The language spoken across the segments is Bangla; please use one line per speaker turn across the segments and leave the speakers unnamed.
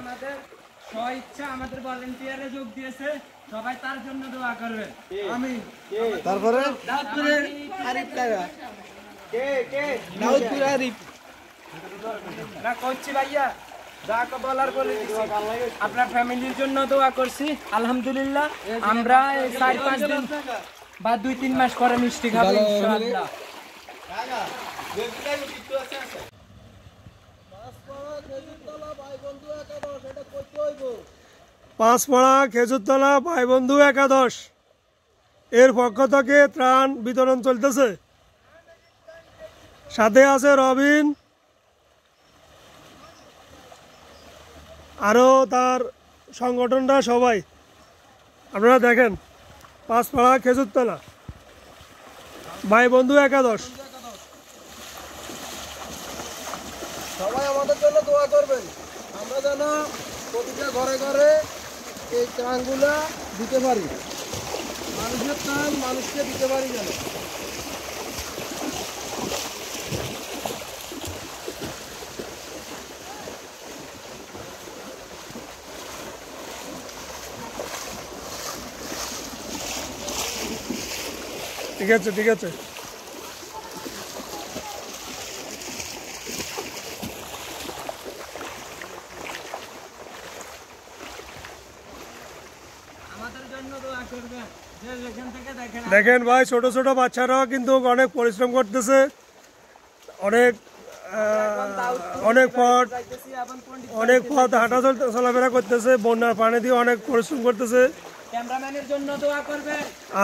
আমাদের স্বইচ্ছা আমাদের ভলান্টিয়ারে যোগ দিয়েছে, সবাই তার জন্য দোয়া করবে। আমিন।
তারপরে আরিফ কাকা কে দাউদপুর আরিফ
না করছি ভাইয়া, যা বলার বলে দিছি। আপনার ফ্যামিলির জন্য দোয়া করছি। আলহামদুলিল্লাহ আমরা 4-5 দিন বা 2-3 মাস পরে মিষ্টি খাবো ইনশাআল্লাহ।
পাঁচপাড়া খেজুরতলা ভাই বন্ধু একাদশ এর পক্ষ থেকে ত্রাণ বিতরণ চলতেছে। সাথে আছে রবিন, আরও তার সংগঠনটা সবাই। আপনারা দেখেন, পাঁচপাড়া খেজুরতলা ভাই বন্ধু একাদশ।
সবাই আমাদের জন্য দোয়া করবেন, আমরা যেন প্রতিটা ঘরে ঘরে এই ত্রাণগুলা দিতে পারি, মানুষের ত্রাণ মানুষকে দিতে পারি যেন।
ঠিক আছে, ঠিক আছে। দেখেন ভাই, ছোট ছোট বাচ্চারাও কিন্তু অনেক পরিশ্রম করতেছে, অনেক পথ হাঁটা চলাফেরা করতেছে, বন্যার পানি দিয়ে অনেক পরিশ্রম করতেছে।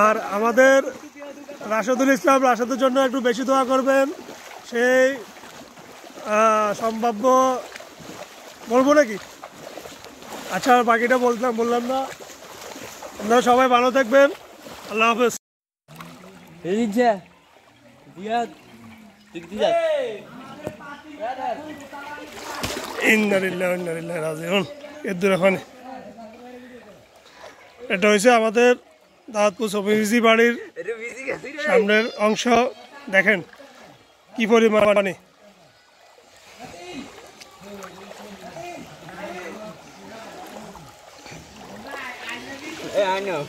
আর আমাদের রাশেদুল ইসলাম, রাশেদের জন্য একটু বেশি দোয়া করবেন। সেই সম্ভাব্য বলবো নাকি? আচ্ছা, বাকিটা বললাম না। আপনারা সবাই ভালো থাকবেন, আল্লাহ হাফেজ। এটা হয়েছে আমাদের দাউদপুর সফিজি বাড়ির সামনের অংশ। দেখেন কি পরিমাণ পানি।
I know.